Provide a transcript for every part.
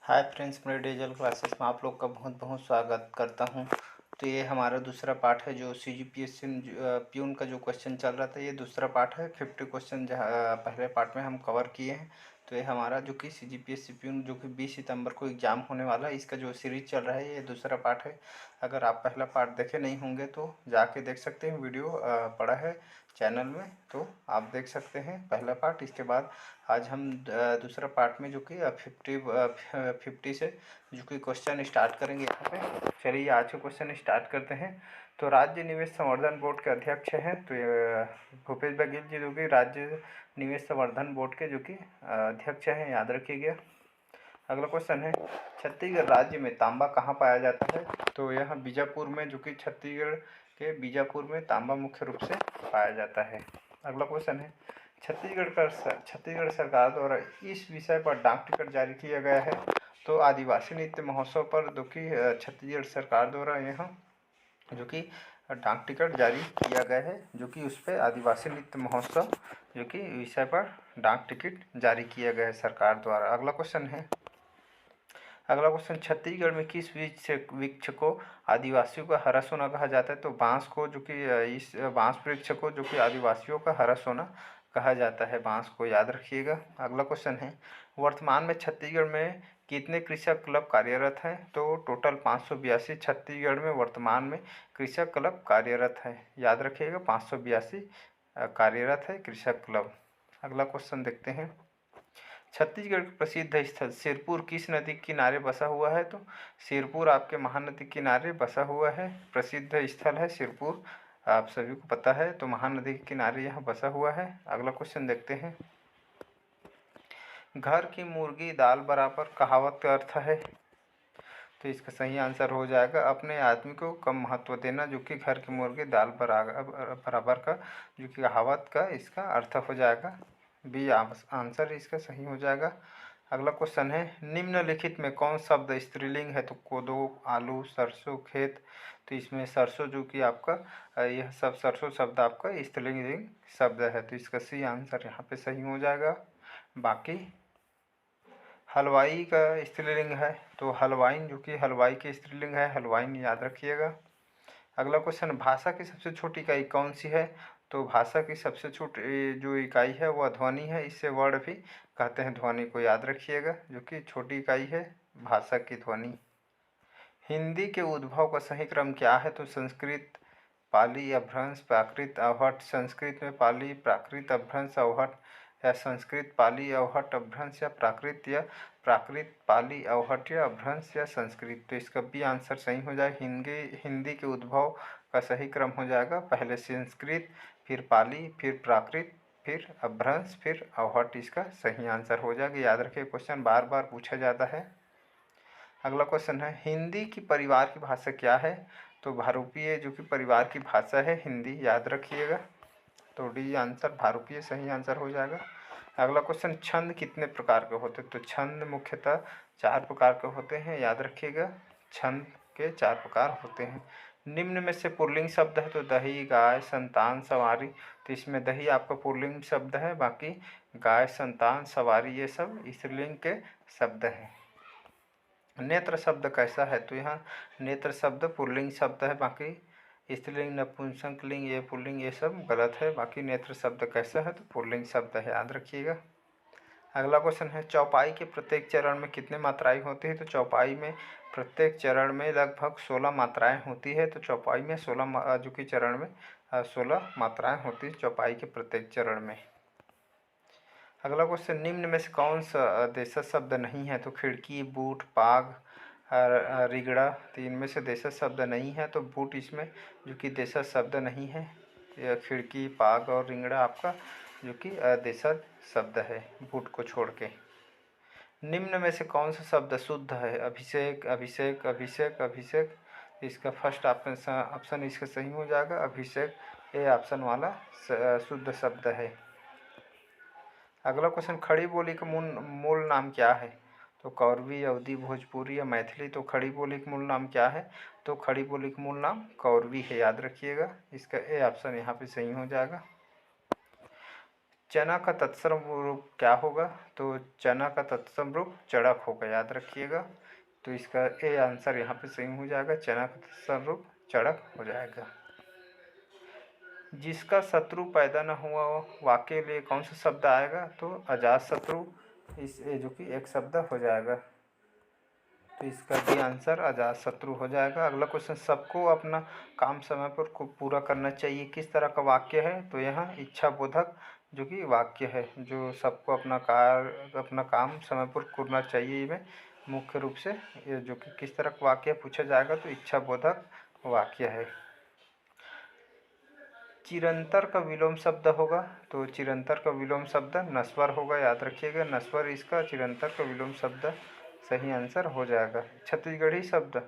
Hi friends, मेरे digital classes में आप लोग का बहुत बहुत स्वागत करता हूं। तो ये हमारा दूसरा पार्ट है जो सीजीपीएससी प्यून का जो क्वेश्चन चल रहा था। ये दूसरा पार्ट है। 50 क्वेश्चन जहाँ पहले पार्ट में हम कवर किए हैं। तो ये हमारा जो कि सीजीपीएससी प्यून जो कि 20 सितंबर को एग्ज़ाम होने वाला है, इसका जो सीरीज़ चल रहा है ये दूसरा पार्ट है। अगर आप पहला पार्ट देखे नहीं होंगे तो जाके देख सकते हैं, वीडियो पड़ा है चैनल में, तो आप देख सकते हैं पहला पार्ट। इसके बाद आज हम दूसरा पार्ट में जो कि 50 से जो कि क्वेश्चन स्टार्ट करेंगे यहाँ पे। चलिए आज के क्वेश्चन स्टार्ट करते हैं। तो राज्य निवेश संवर्धन बोर्ड के अध्यक्ष हैं तो ये भूपेश बघेल जी, जो कि राज्य निवेश संवर्धन बोर्ड के जो कि अध्यक्ष हैं, याद रखिएगा। अगला क्वेश्चन है, छत्तीसगढ़ राज्य में तांबा कहाँ पाया जाता है? तो यह बीजापुर में, जो कि छत्तीसगढ़ के बीजापुर में तांबा मुख्य रूप से पाया जाता है। अगला क्वेश्चन है, छत्तीसगढ़ सरकार द्वारा इस विषय पर डाक टिकट जारी किया गया है। तो आदिवासी नृत्य महोत्सव पर जो कि छत्तीसगढ़ सरकार द्वारा यहाँ जो कि डाक टिकट जारी किया गया है, जो कि उस पर आदिवासी नृत्य महोत्सव जो कि विषय पर डाक टिकट जारी किया गया है सरकार द्वारा। अगला क्वेश्चन, छत्तीसगढ़ में किस वृक्ष को आदिवासियों का हरा सोना कहा जाता है? तो बांस को, जो कि इस बांस वृक्ष को जो कि आदिवासियों का हरा सोना कहा जाता है, बांस को, याद रखिएगा। अगला क्वेश्चन है, वर्तमान में छत्तीसगढ़ में कितने कृषक क्लब कार्यरत हैं? तो टोटल 582 छत्तीसगढ़ में वर्तमान में कृषक क्लब कार्यरत है, याद रखिएगा। 582 कार्यरत है कृषक क्लब। अगला क्वेश्चन देखते हैं, छत्तीसगढ़ का प्रसिद्ध स्थल सिरपुर किस नदी के किनारे बसा हुआ है? तो सिरपुर आपके महानदी के किनारे बसा हुआ है, प्रसिद्ध स्थल है सिरपुर, आप सभी को पता है। तो महानदी के किनारे यहाँ बसा हुआ है। अगला क्वेश्चन देखते हैं, घर की मुर्गी दाल बराबर कहावत का अर्थ है? तो इसका सही आंसर हो जाएगा अपने आदमी को कम महत्व देना, जो कि घर की मुर्गी दाल बराबर का जो कि कहावत का इसका अर्थ हो जाएगा। बी आंसर इसका सही हो जाएगा। अगला क्वेश्चन है, निम्नलिखित में कौन शब्द स्त्रीलिंग है? तो कोदो, आलू, सरसों, खेत। तो इसमें सरसों जो कि आपका यह सब सरसों शब्द आपका स्त्रीलिंग शब्द है, तो इसका सी आंसर यहाँ पे सही हो जाएगा। बाकी हलवाई का स्त्रीलिंग है, तो हलवाइन जो कि हलवाई की स्त्रीलिंग है, हलवाइन, याद रखिएगा। अगला क्वेश्चन, भाषा की सबसे छोटी इकाई कौन सी है? तो भाषा की सबसे छोटी जो इकाई है वह ध्वनि है, इससे वर्ड भी कहते हैं ध्वनि को, याद रखिएगा, जो कि छोटी इकाई है भाषा की ध्वनि। हिंदी के उद्भव का सही क्रम क्या है? तो संस्कृत, पाली, अपभ्रंश, प्राकृत, अवहट। संस्कृत में पाली, प्राकृत, अपभ्रंश, अवहट, या संस्कृत, पाली, अवहट, अपभ्रंश, या प्राकृत, पाली, अवहट, या अपभ्रंश, या संस्कृत। तो इसका भी आंसर सही हो जाए। हिंदी के उद्भव का सही क्रम हो जाएगा, पहले संस्कृत, फिर पाली, फिर प्राकृत, फिर अपभ्रंश, फिर अवहट। इसका सही आंसर हो जाएगा, याद रखिए, क्वेश्चन बार बार पूछा जाता है। अगला क्वेश्चन है, हिंदी की परिवार की भाषा क्या है? तो भारूपीय जो कि परिवार की भाषा है हिंदी, याद रखिएगा। तो डी आंसर भारूपीय सही आंसर हो जाएगा। अगला क्वेश्चन, छंद कितने प्रकार के होते हैं? तो छंद मुख्यतः 4 प्रकार के होते हैं, याद रखिएगा। छंद के 4 प्रकार होते हैं। निम्न में से पुल्लिंग शब्द है? तो दही, गाय, संतान, सवारी। तो इसमें दही आपका पुल्लिंग शब्द है, बाकी गाय, संतान, सवारी ये सब स्त्रीलिंग के शब्द हैं। नेत्र शब्द कैसा है? तो यहाँ नेत्र शब्द पुल्लिंग शब्द है, बाकी स्त्रीलिंग, नपुंसकलिंग, ये पुल्लिंग, ये सब गलत है। बाकी नेत्र शब्द कैसा है? तो पुल्लिंग शब्द है, याद रखिएगा। अगला क्वेश्चन है, चौपाई के प्रत्येक चरण में कितने मात्राएं होती है? तो चौपाई में प्रत्येक चरण में लगभग 16 मात्राएं होती है। तो चौपाई में 16 जो कि चरण में 16 मात्राएं होती है चौपाई के प्रत्येक चरण में। अगला क्वेश्चन, निम्न में से कौन सा देशज शब्द नहीं है? तो खिड़की, बूट, पाग, रिगड़ा। तो इनमें से देशज शब्द नहीं है, तो बूट इसमें जो कि देशज शब्द नहीं है। यह खिड़की, पाग और रिंगड़ा आपका जो कि देशज शब्द है, बूट को छोड़ के। निम्न में से कौन सा शब्द शुद्ध है? अभिषेक, अभिषेक, अभिषेक, अभिषेक। इसका फर्स्ट ऑप्शन इसका सही हो जाएगा, अभिषेक, ये ऑप्शन वाला शुद्ध शब्द है। अगला क्वेश्चन, खड़ी बोली का मूल नाम क्या है? तो कौरवी, अवधी, भोजपुरी या मैथिली। तो खड़ी बोली का मूल नाम क्या है? तो खड़ी बोली का मूल नाम कौरवी है, याद रखिएगा। इसका ए ऑप्शन यहाँ पे सही हो जाएगा। चना का तत्सम रूप क्या होगा? तो चना का तत्सम रूप चड़क होगा, याद रखिएगा। तो इसका ए आंसर यहाँ पे सही हो जाएगा, चना का तत्सम रूप चड़क हो जाएगा। जिसका शत्रु पैदा न हुआ हो, वाक्य लिए कौन सा शब्द आएगा? तो अजात शत्रु, इस जो कि एक शब्द हो जाएगा। तो इसका भी आंसर अजात शत्रु हो जाएगा। अगला क्वेश्चन, सबको अपना काम समय पर पूरा करना चाहिए, किस तरह का वाक्य है? तो यहाँ इच्छा बोधक जो कि वाक्य है, जो सबको अपना काम समय पर करना चाहिए में मुख्य रूप से ये जो कि किस तरह का वाक्य पूछा जाएगा? तो इच्छा बोधक वाक्य है। चिरंतर का विलोम शब्द होगा, तो चिरंतर का विलोम शब्द नस्वर होगा, याद रखिएगा, नस्वर इसका चिरंतर का विलोम शब्द सही आंसर हो जाएगा। छत्तीसगढ़ी शब्द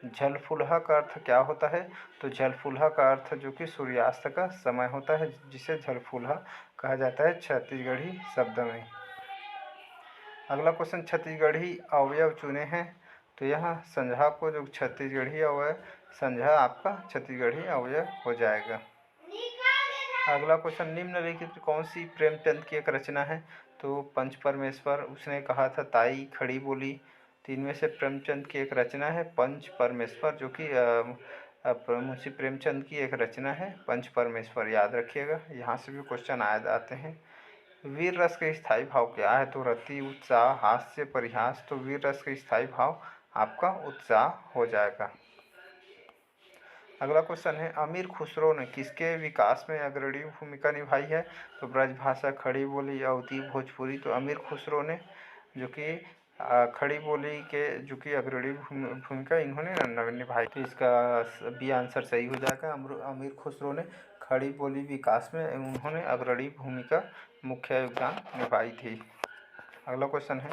झलफुलहा का अर्थ क्या होता है? तो झलफुलहा का अर्थ जो कि सूर्यास्त का समय होता है, जिसे झलफुलहा कहा जाता है छत्तीसगढ़ी शब्द में। अगला क्वेश्चन, छत्तीसगढ़ी अवयव चुने हैं, तो यहाँ संझा को जो छत्तीसगढ़ी अवयव, संझा आपका छत्तीसगढ़ी अवयव हो जाएगा। अगला क्वेश्चन, निम्नलिखित कौन सी प्रेमचंद की एक रचना है? तो पंच परमेश्वर, उसने कहा था ताई खड़ी बोली, तो इनमें से प्रेमचंद की एक रचना है पंच परमेश्वर, जो कि मुंशी प्रेमचंद की एक रचना है पंच परमेश्वर, याद रखिएगा, यहाँ से भी क्वेश्चन आते हैं। वीर रस का स्थायी भाव क्या है? तो रति, उत्साह, हास्य, परिहास, तो वीर रस का स्थायी भाव आपका उत्साह हो जाएगा। अगला क्वेश्चन है, अमीर खुसरो ने किसके विकास में अग्रणी भूमिका निभाई है? तो ब्रजभाषा, खड़ी बोली, अवधी, भोजपुरी, तो अमीर खुसरो ने जो कि खड़ी बोली के जो कि अग्रणी भूमिका इन्होंने निभाई, तो इसका बी आंसर सही हो जाएगा। अमीर खुसरो ने खड़ी बोली विकास में उन्होंने अग्रणी भूमिका, मुख्य योगदान निभाई थी। अगला क्वेश्चन है,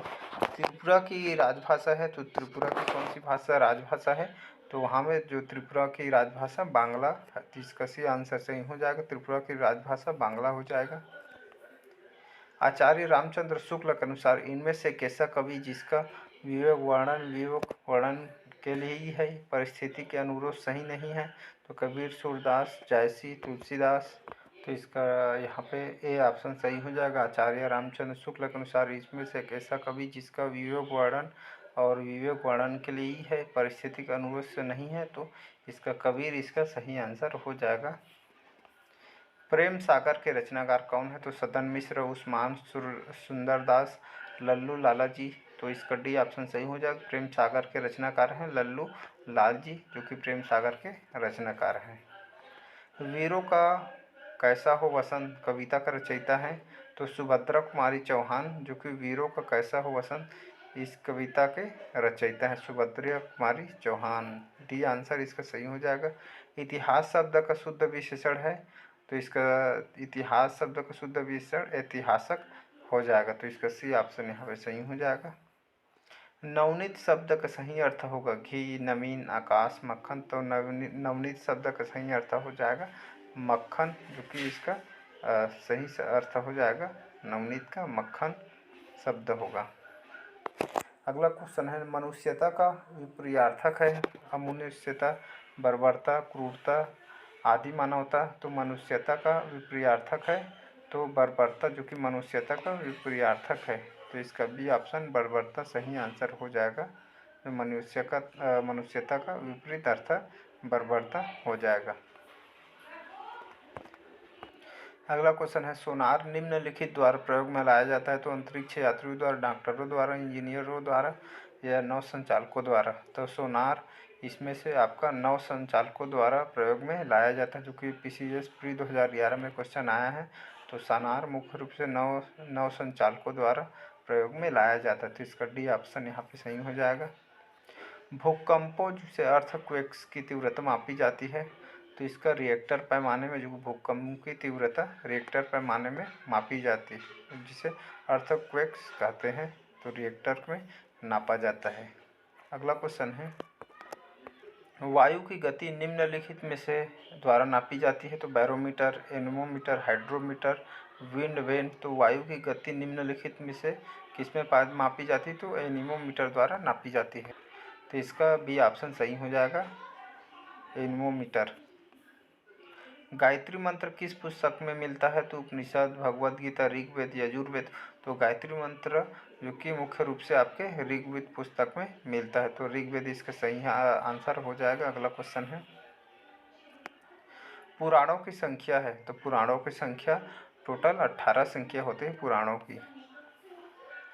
त्रिपुरा की राजभाषा है, तो त्रिपुरा की कौन सी भाषा राजभाषा है? तो वहाँ में जो त्रिपुरा की राजभाषा बांग्ला, इसका सी आंसर सही हो जाएगा, त्रिपुरा की राजभाषा बांग्ला हो जाएगा। आचार्य रामचंद्र शुक्ल के अनुसार इनमें से कैसा कवि जिसका विवेक वर्णन के लिए ही है, परिस्थिति के अनुरूप सही नहीं है? तो कबीर, सूरदास, जायसी, तुलसीदास, तो इसका यहाँ पे ए ऑप्शन सही हो जाएगा। आचार्य रामचंद्र शुक्ल के अनुसार इसमें से एक ऐसा कवि जिसका विवेक वर्णन के लिए ही है, परिस्थिति के अनुरूप से नहीं है, तो इसका कबीर इसका सही आंसर हो जाएगा। प्रेम सागर के रचनाकार कौन है? तो सदन मिश्र, उस्मान, सुंदरदास, लल्लू लाला जी, तो इसका डी ऑप्शन सही हो जाएगा। प्रेम सागर के रचनाकार हैं लल्लू लाल जी, जो कि प्रेम सागर के रचनाकार हैं। वीरों का कैसा हो वसंत कविता का रचयिता है? तो सुभद्रा कुमारी चौहान, जो कि वीरों का कैसा हो वसंत इस कविता के रचयिता है सुभद्रा कुमारी चौहान, डी आंसर इसका सही हो जाएगा। इतिहास शब्द का शुद्ध विशेषण है, तो इसका इतिहास शब्द का शुद्ध विशेषण ऐतिहासक हो जाएगा, तो इसका सी ऑप्शन यहाँ पे सही हो जाएगा। नवनीत शब्द का सही अर्थ होगा घी, नवीन, आकाश, मक्खन, तो नवनीत शब्द का सही अर्थ हो जाएगा मक्खन, जो कि इसका सही अर्थ हो जाएगा नवनीत का मक्खन शब्द होगा। अगला क्वेश्चन है, मनुष्यता का विपर्यार्थक है। अमनुष्यता, बर्बरता, क्रूरता, आदि मानवता, तो मनुष्यता का विपर्यार्थक है तो बर्बरता, जो कि मनुष्यता का विपर्यार्थक है, तो इसका बी ऑप्शन बर्बरता सही आंसर हो जाएगा। तो मनुष्यता का विपरीत अर्थ बर्बरता हो जाएगा। अगला क्वेश्चन है, सोनार निम्नलिखित द्वारा प्रयोग में लाया जाता है, तो अंतरिक्ष यात्रियों द्वारा, डॉक्टरों द्वारा, इंजीनियरों द्वारा या नौ संचालकों द्वारा। तो सोनार इसमें से आपका नौ संचालकों द्वारा प्रयोग में लाया जाता है, जो कि PCS प्री 2011 में क्वेश्चन आया है। तो सोनार मुख्य रूप से नौ संचालकों द्वारा प्रयोग में लाया जाता है, तो इसका डी ऑप्शन यहाँ पे सही हो जाएगा। भूकंपों से अर्थक्वेक्स की तीव्रता मापी जाती है, तो इसका रिएक्टर पैमाने में, जो भूकंप की तीव्रता रिएक्टर पैमाने में मापी जाती है, जिसे अर्थक्वेक्स कहते हैं, तो रिएक्टर में नापा जाता है। अगला क्वेश्चन है, वायु की गति निम्नलिखित में से द्वारा नापी जाती है, तो barometer, anemometer, hydrometer, wind vane, तो वायु की गति निम्नलिखित में से किसमें मापी जाती है? तो एनेमोमीटर द्वारा नापी जाती है, तो इसका बी ऑप्शन सही हो जाएगा एनेमोमीटर। गायत्री मंत्र किस पुस्तक में मिलता है? तो उपनिषद, भगवद गीता, ऋग्वेद, यजुर्वेद। तो गायत्री मंत्र जो कि मुख्य रूप से आपके ऋग्वेद पुस्तक में मिलता है, तो ऋग्वेद इसका सही आंसर हो जाएगा। अगला क्वेश्चन है, पुराणों की संख्या है? तो पुराणों की संख्या टोटल 18 संख्या होती है पुराणों की।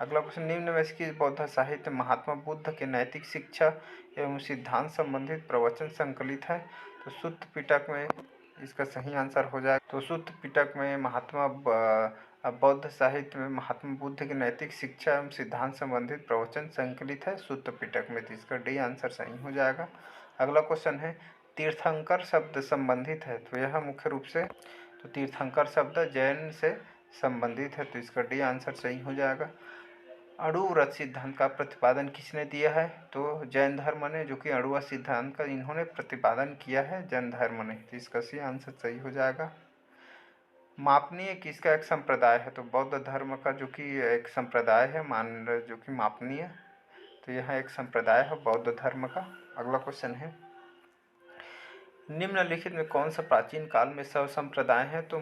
अगला क्वेश्चन, निम्न में से किस बौद्ध साहित्य महात्मा बुद्ध के नैतिक शिक्षा एवं सिद्धांत संबंधित प्रवचन संकलित है? तो सुत्त पिटक में इसका सही आंसर हो जाएगा। तो सुत्त पिटक में बौद्ध साहित्य में महात्मा बुद्ध की नैतिक शिक्षा एवं सिद्धांत संबंधित प्रवचन संकलित है सुत्त पिटक में, तो इसका डी आंसर सही हो जाएगा। अगला क्वेश्चन है, तीर्थंकर शब्द संबंधित है? तो यह मुख्य रूप से तो तीर्थंकर शब्द जैन से संबंधित है, तो इसका डी आंसर सही हो जाएगा। अणुव्रत सिद्धांत का प्रतिपादन किसने दिया है? तो जैन धर्म ने, जो कि अणुव्रत सिद्धांत का इन्होंने प्रतिपादन किया है जैन धर्म ने, तो इसका सी आंसर सही हो जाएगा। मापनीय किसका एक संप्रदाय है? तो बौद्ध धर्म का जो कि एक संप्रदाय है जो कि मापनीय, तो यह एक संप्रदाय है बौद्ध धर्म का। अगला क्वेश्चन है, निम्नलिखित में कौन सा प्राचीन काल में शैव संप्रदाय है? तो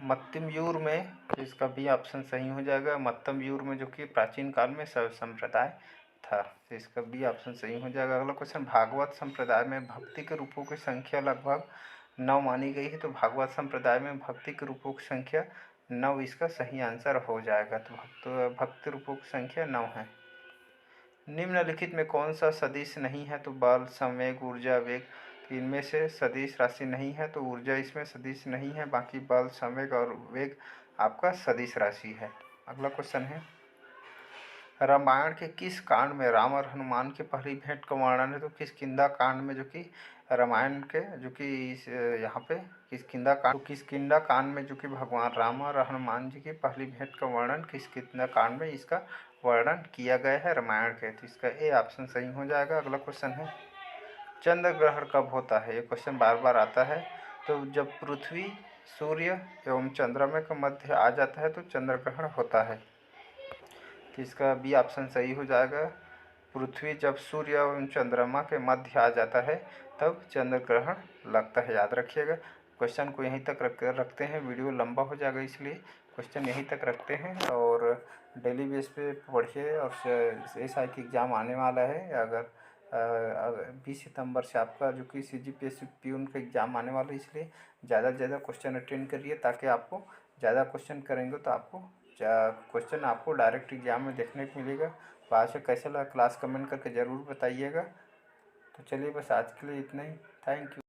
मत्तमयूर में, इसका भी ऑप्शन सही हो जाएगा। मत्तमयूर में जो कि प्राचीन काल में शैव संप्रदाय था, तो इसका भी ऑप्शन सही हो जाएगा। अगला क्वेश्चन, भागवत संप्रदाय में भक्ति के रूपों की संख्या लगभग 9 मानी गई है। तो भागवत संप्रदाय में भक्ति के रूपों की संख्या 9, इसका सही आंसर हो जाएगा। तो भक्ति रूपों की संख्या 9 है। निम्नलिखित में कौन सा सदिश नहीं है? तो बल, संवेग, ऊर्जा, वेग। तो इनमें से सदिश राशि नहीं है, तो ऊर्जा इसमें सदिश नहीं है, बाकी बल, संवेग और वेग आपका सदिश राशि है। अगला क्वेश्चन है, रामायण के किस कांड में राम और हनुमान की पहली भेंट का वर्णन है? तो किष्किंधा कांड में, जो कि रामायण के जो कि यहाँ पे किष्किंधा कांड में जो कि भगवान राम और हनुमान जी की पहली भेंट का वर्णन किष्किंधा कांड में इसका वर्णन किया गया है रामायण के, तो इसका ए ऑप्शन सही हो जाएगा। अगला क्वेश्चन है, चंद्र ग्रहण कब होता है? ये क्वेश्चन बार बार आता है। तो जब पृथ्वी, सूर्य एवं चंद्रमा के मध्य आ जाता है तो चंद्र ग्रहण होता है, तो इसका बी ऑप्शन सही हो जाएगा। पृथ्वी जब सूर्य एवं चंद्रमा के मध्य आ जाता है तब चंद्र ग्रहण लगता है, याद रखिएगा। क्वेश्चन को यहीं तक रखते हैं, वीडियो लंबा हो जाएगा इसलिए क्वेश्चन यहीं तक रखते हैं। और डेली बेस पे पढ़िए, और SI की एग्ज़ाम आने वाला है। अगर 20 सितंबर से आपका जो कि CGPSC प्यून का एग्ज़ाम आने वाला है, इसलिए ज़्यादा से ज़्यादा क्वेश्चन अटेंड करिए, ताकि आपको ज़्यादा क्वेश्चन करेंगे तो आपको क्वेश्चन आपको डायरेक्ट एग्जाम में देखने को मिलेगा। तो आज से कैसा लगा क्लास कमेंट करके ज़रूर बताइएगा। तो चलिए, बस आज के लिए इतना ही। Thank you.